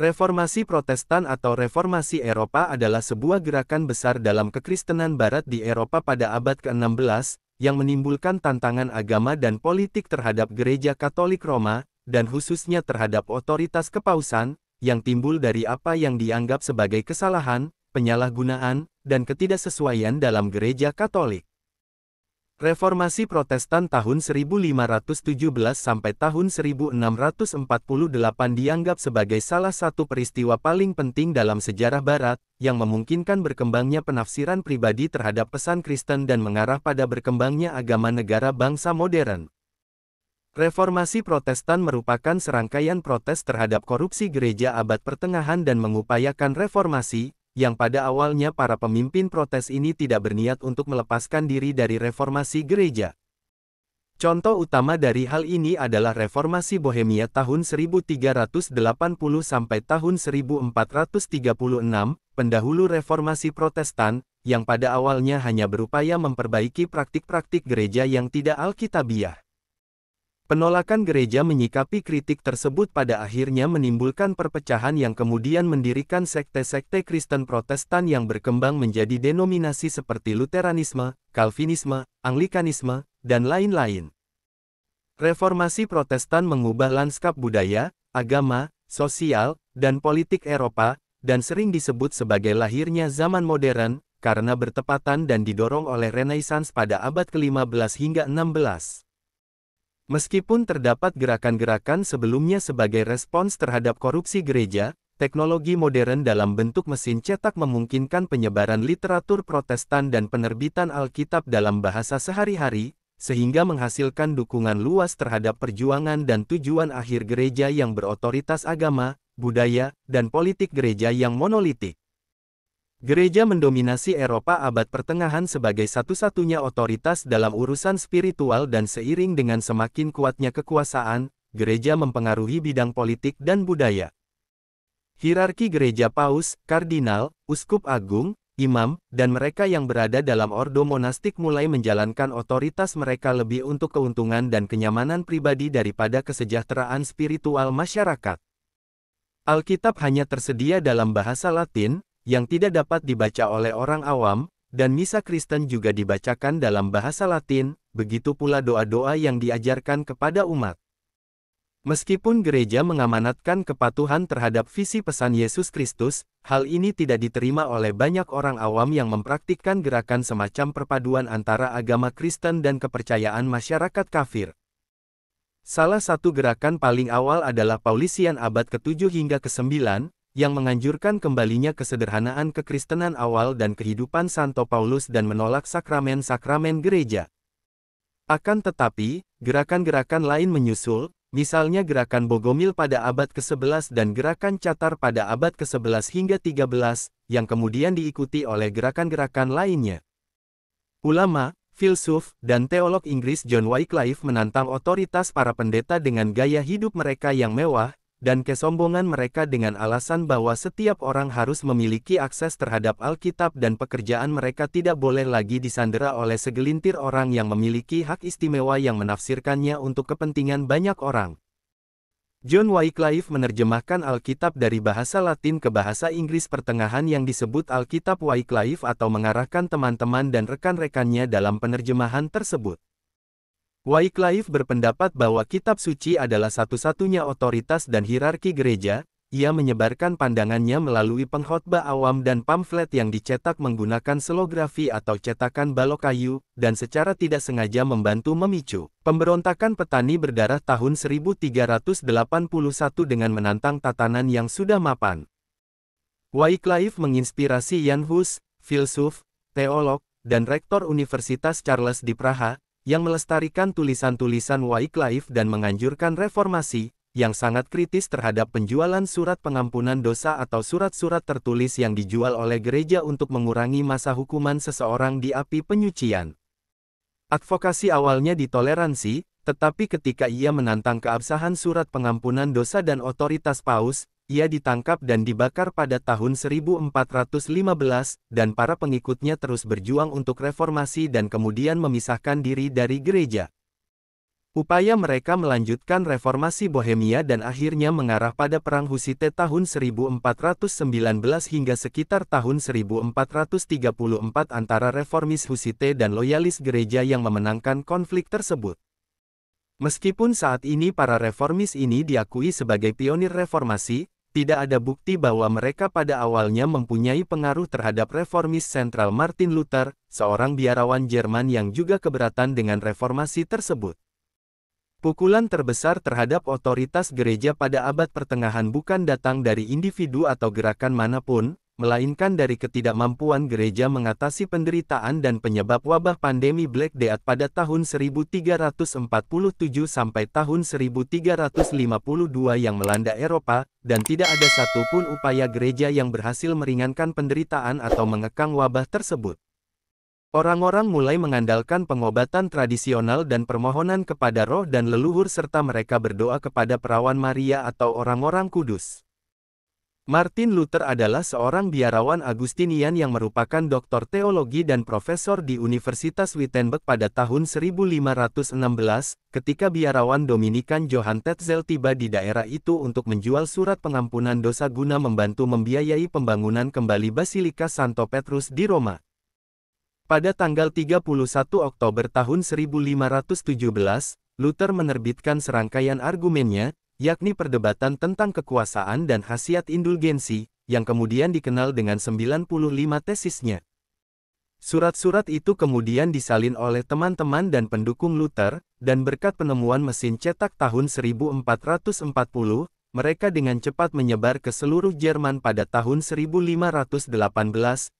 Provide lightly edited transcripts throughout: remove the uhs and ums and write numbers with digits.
Reformasi Protestan atau Reformasi Eropa adalah sebuah gerakan besar dalam kekristenan Barat di Eropa pada abad ke-16, yang menimbulkan tantangan agama dan politik terhadap Gereja Katolik Roma, dan khususnya terhadap otoritas kepausan, yang timbul dari apa yang dianggap sebagai kesalahan, penyalahgunaan, dan ketidaksesuaian dalam Gereja Katolik. Reformasi Protestan tahun 1517 sampai tahun 1648 dianggap sebagai salah satu peristiwa paling penting dalam sejarah Barat, yang memungkinkan berkembangnya penafsiran pribadi terhadap pesan Kristen dan mengarah pada berkembangnya agama negara bangsa modern. Reformasi Protestan merupakan serangkaian protes terhadap korupsi gereja abad pertengahan dan mengupayakan reformasi, yang pada awalnya para pemimpin protes ini tidak berniat untuk melepaskan diri dari reformasi gereja. Contoh utama dari hal ini adalah Reformasi Bohemia tahun 1380 sampai tahun 1436, pendahulu Reformasi Protestan, yang pada awalnya hanya berupaya memperbaiki praktik-praktik gereja yang tidak alkitabiah. Penolakan gereja menyikapi kritik tersebut pada akhirnya menimbulkan perpecahan yang kemudian mendirikan sekte-sekte Kristen Protestan yang berkembang menjadi denominasi seperti Luteranisme, Calvinisme, Anglikanisme, dan lain-lain. Reformasi Protestan mengubah lanskap budaya, agama, sosial, dan politik Eropa, dan sering disebut sebagai lahirnya zaman modern, karena bertepatan dan didorong oleh Renaissance pada abad ke-15 hingga 16. Meskipun terdapat gerakan-gerakan sebelumnya sebagai respons terhadap korupsi gereja, teknologi modern dalam bentuk mesin cetak memungkinkan penyebaran literatur Protestan dan penerbitan Alkitab dalam bahasa sehari-hari, sehingga menghasilkan dukungan luas terhadap perjuangan dan tujuan akhir gereja yang berotoritas agama, budaya, dan politik gereja yang monolitik. Gereja mendominasi Eropa abad pertengahan sebagai satu-satunya otoritas dalam urusan spiritual dan seiring dengan semakin kuatnya kekuasaan, gereja mempengaruhi bidang politik dan budaya. Hierarki gereja paus, kardinal, uskup agung, imam, dan mereka yang berada dalam ordo monastik mulai menjalankan otoritas mereka lebih untuk keuntungan dan kenyamanan pribadi daripada kesejahteraan spiritual masyarakat. Alkitab hanya tersedia dalam bahasa Latin, yang tidak dapat dibaca oleh orang awam, dan misa Kristen juga dibacakan dalam bahasa Latin, begitu pula doa-doa yang diajarkan kepada umat. Meskipun gereja mengamanatkan kepatuhan terhadap visi pesan Yesus Kristus, hal ini tidak diterima oleh banyak orang awam yang mempraktikkan gerakan semacam perpaduan antara agama Kristen dan kepercayaan masyarakat kafir. Salah satu gerakan paling awal adalah Paulisian abad ke-7 hingga ke-9, yang menganjurkan kembalinya kesederhanaan kekristenan awal dan kehidupan Santo Paulus dan menolak sakramen-sakramen gereja. Akan tetapi, gerakan-gerakan lain menyusul, misalnya gerakan Bogomil pada abad ke-11 dan gerakan Catar pada abad ke-11 hingga 13, yang kemudian diikuti oleh gerakan-gerakan lainnya. Ulama, filsuf, dan teolog Inggris John Wycliffe menantang otoritas para pendeta dengan gaya hidup mereka yang mewah, dan kesombongan mereka dengan alasan bahwa setiap orang harus memiliki akses terhadap Alkitab dan pekerjaan mereka tidak boleh lagi disandera oleh segelintir orang yang memiliki hak istimewa yang menafsirkannya untuk kepentingan banyak orang. John Wycliffe menerjemahkan Alkitab dari bahasa Latin ke bahasa Inggris pertengahan yang disebut Alkitab Wycliffe atau mengarahkan teman-teman dan rekan-rekannya dalam penerjemahan tersebut. Wycliffe berpendapat bahwa kitab suci adalah satu-satunya otoritas dan hierarki gereja. Ia menyebarkan pandangannya melalui pengkhotbah awam dan pamflet yang dicetak menggunakan selografi atau cetakan balok kayu, dan secara tidak sengaja membantu memicu pemberontakan petani berdarah tahun 1381 dengan menantang tatanan yang sudah mapan. Wycliffe menginspirasi Jan Hus, filsuf, teolog, dan rektor Universitas Charles di Praha, yang melestarikan tulisan-tulisan Wycliffe dan menganjurkan reformasi, yang sangat kritis terhadap penjualan surat pengampunan dosa atau surat-surat tertulis yang dijual oleh gereja untuk mengurangi masa hukuman seseorang di api penyucian. Advokasi awalnya ditoleransi, tetapi ketika ia menantang keabsahan surat pengampunan dosa dan otoritas paus, ia ditangkap dan dibakar pada tahun 1415, dan para pengikutnya terus berjuang untuk reformasi dan kemudian memisahkan diri dari gereja. Upaya mereka melanjutkan reformasi Bohemia dan akhirnya mengarah pada Perang Husite tahun 1419 hingga sekitar tahun 1434 antara reformis Husite dan loyalis gereja yang memenangkan konflik tersebut. Meskipun saat ini para reformis ini diakui sebagai pionir reformasi, tidak ada bukti bahwa mereka pada awalnya mempunyai pengaruh terhadap reformis sentral Martin Luther, seorang biarawan Jerman yang juga keberatan dengan reformasi tersebut. Pukulan terbesar terhadap otoritas gereja pada abad pertengahan bukan datang dari individu atau gerakan manapun, melainkan dari ketidakmampuan gereja mengatasi penderitaan dan penyebab wabah pandemi Black Death pada tahun 1347 sampai tahun 1352 yang melanda Eropa, dan tidak ada satupun upaya gereja yang berhasil meringankan penderitaan atau mengekang wabah tersebut. Orang-orang mulai mengandalkan pengobatan tradisional dan permohonan kepada roh dan leluhur serta mereka berdoa kepada perawan Maria atau orang-orang kudus. Martin Luther adalah seorang biarawan Agustinian yang merupakan doktor teologi dan profesor di Universitas Wittenberg pada tahun 1516, ketika biarawan Dominikan Johann Tetzel tiba di daerah itu untuk menjual surat pengampunan dosa guna membantu membiayai pembangunan kembali Basilika Santo Petrus di Roma. Pada tanggal 31 Oktober tahun 1517, Luther menerbitkan serangkaian argumennya, yakni perdebatan tentang kekuasaan dan khasiat indulgensi, yang kemudian dikenal dengan 95 tesisnya. Surat-surat itu kemudian disalin oleh teman-teman dan pendukung Luther, dan berkat penemuan mesin cetak tahun 1440, mereka dengan cepat menyebar ke seluruh Jerman pada tahun 1518,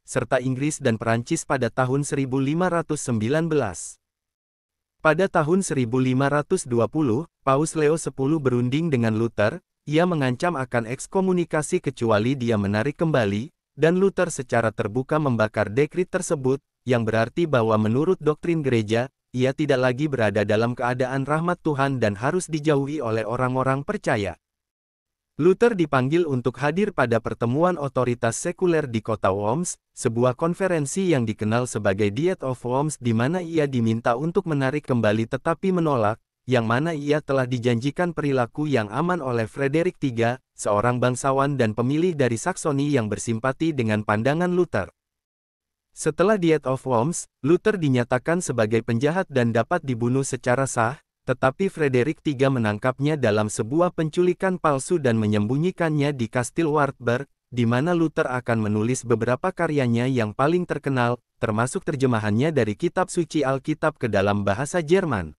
serta Inggris dan Perancis pada tahun 1519. Pada tahun 1520, Paus Leo X berunding dengan Luther, ia mengancam akan ekskomunikasi kecuali dia menarik kembali, dan Luther secara terbuka membakar dekrit tersebut, yang berarti bahwa menurut doktrin gereja, ia tidak lagi berada dalam keadaan rahmat Tuhan dan harus dijauhi oleh orang-orang percaya. Luther dipanggil untuk hadir pada pertemuan otoritas sekuler di kota Worms, sebuah konferensi yang dikenal sebagai Diet of Worms di mana ia diminta untuk menarik kembali tetapi menolak, yang mana ia telah dijanjikan perilaku yang aman oleh Frederick III, seorang bangsawan dan pemilih dari Saksoni yang bersimpati dengan pandangan Luther. Setelah Diet of Worms, Luther dinyatakan sebagai penjahat dan dapat dibunuh secara sah, tetapi Frederick III menangkapnya dalam sebuah penculikan palsu dan menyembunyikannya di Kastil Wartburg, di mana Luther akan menulis beberapa karyanya yang paling terkenal, termasuk terjemahannya dari kitab suci Alkitab ke dalam bahasa Jerman.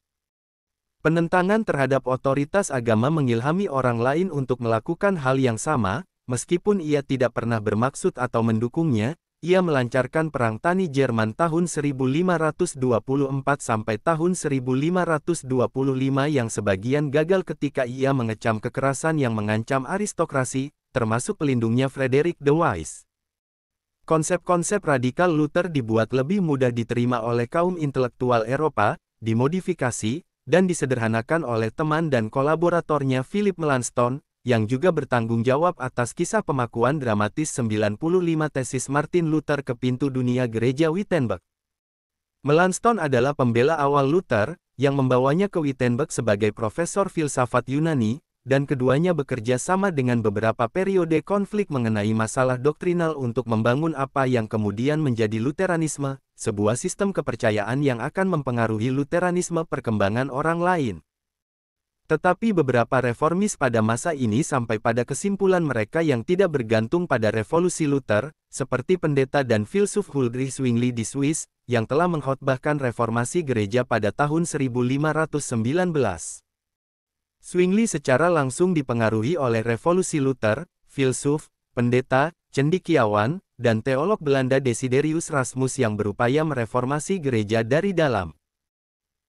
Penentangan terhadap otoritas agama mengilhami orang lain untuk melakukan hal yang sama, meskipun ia tidak pernah bermaksud atau mendukungnya. Ia melancarkan Perang Tani Jerman tahun 1524 sampai tahun 1525 yang sebagian gagal ketika ia mengecam kekerasan yang mengancam aristokrasi, termasuk pelindungnya Frederick the Wise. Konsep-konsep radikal Luther dibuat lebih mudah diterima oleh kaum intelektual Eropa, dimodifikasi, dan disederhanakan oleh teman dan kolaboratornya Philip Melanchthon, yang juga bertanggung jawab atas kisah pemakuan dramatis 95 tesis Martin Luther ke pintu dunia gereja Wittenberg. Melanchthon adalah pembela awal Luther, yang membawanya ke Wittenberg sebagai profesor filsafat Yunani, dan keduanya bekerja sama dengan beberapa periode konflik mengenai masalah doktrinal untuk membangun apa yang kemudian menjadi Lutheranisme, sebuah sistem kepercayaan yang akan mempengaruhi Lutheranisme perkembangan orang lain. Tetapi beberapa reformis pada masa ini sampai pada kesimpulan mereka yang tidak bergantung pada revolusi Luther, seperti pendeta dan filsuf Huldrych Zwingli di Swiss, yang telah mengkhotbahkan reformasi gereja pada tahun 1519. Zwingli secara langsung dipengaruhi oleh revolusi Luther, filsuf, pendeta, cendekiawan, dan teolog Belanda Desiderius Rasmus yang berupaya mereformasi gereja dari dalam.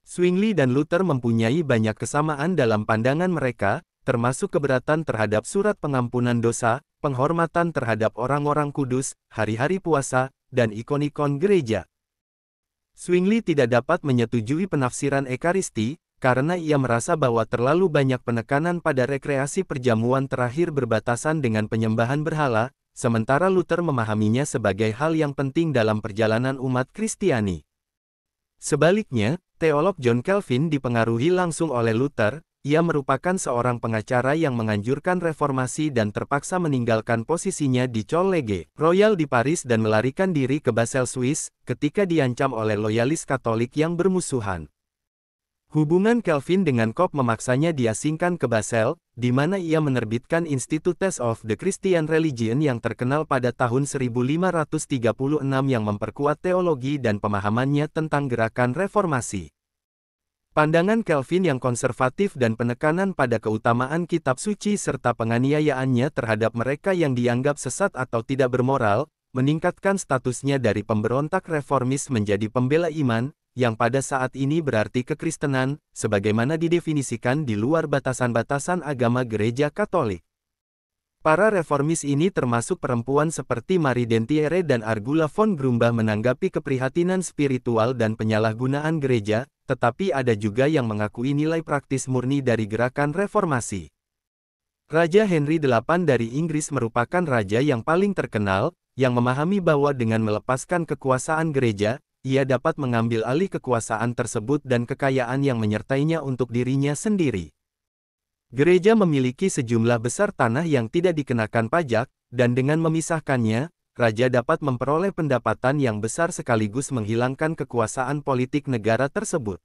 Zwingli dan Luther mempunyai banyak kesamaan dalam pandangan mereka, termasuk keberatan terhadap surat pengampunan dosa, penghormatan terhadap orang-orang kudus, hari-hari puasa, dan ikon-ikon gereja. Zwingli tidak dapat menyetujui penafsiran Ekaristi, karena ia merasa bahwa terlalu banyak penekanan pada rekreasi perjamuan terakhir berbatasan dengan penyembahan berhala, sementara Luther memahaminya sebagai hal yang penting dalam perjalanan umat Kristiani. Sebaliknya, Teolog John Calvin dipengaruhi langsung oleh Luther. Ia merupakan seorang pengacara yang menganjurkan reformasi dan terpaksa meninggalkan posisinya di College Royal di Paris dan melarikan diri ke Basel, Swiss, ketika diancam oleh loyalis Katolik yang bermusuhan. Hubungan Calvin dengan Coke memaksanya diasingkan ke Basel, di mana ia menerbitkan Institutes of the Christian Religion yang terkenal pada tahun 1536 yang memperkuat teologi dan pemahamannya tentang gerakan reformasi. Pandangan Calvin yang konservatif dan penekanan pada keutamaan kitab suci serta penganiayaannya terhadap mereka yang dianggap sesat atau tidak bermoral, meningkatkan statusnya dari pemberontak reformis menjadi pembela iman, yang pada saat ini berarti kekristenan, sebagaimana didefinisikan di luar batasan-batasan agama Gereja Katolik. Para reformis ini termasuk perempuan seperti Marie Dentiere dan Argula von Grumbach menanggapi keprihatinan spiritual dan penyalahgunaan gereja, tetapi ada juga yang mengakui nilai praktis murni dari gerakan reformasi. Raja Henry VIII dari Inggris merupakan raja yang paling terkenal, yang memahami bahwa dengan melepaskan kekuasaan gereja, ia dapat mengambil alih kekuasaan tersebut dan kekayaan yang menyertainya untuk dirinya sendiri. Gereja memiliki sejumlah besar tanah yang tidak dikenakan pajak, dan dengan memisahkannya, raja dapat memperoleh pendapatan yang besar sekaligus menghilangkan kekuasaan politik negara tersebut.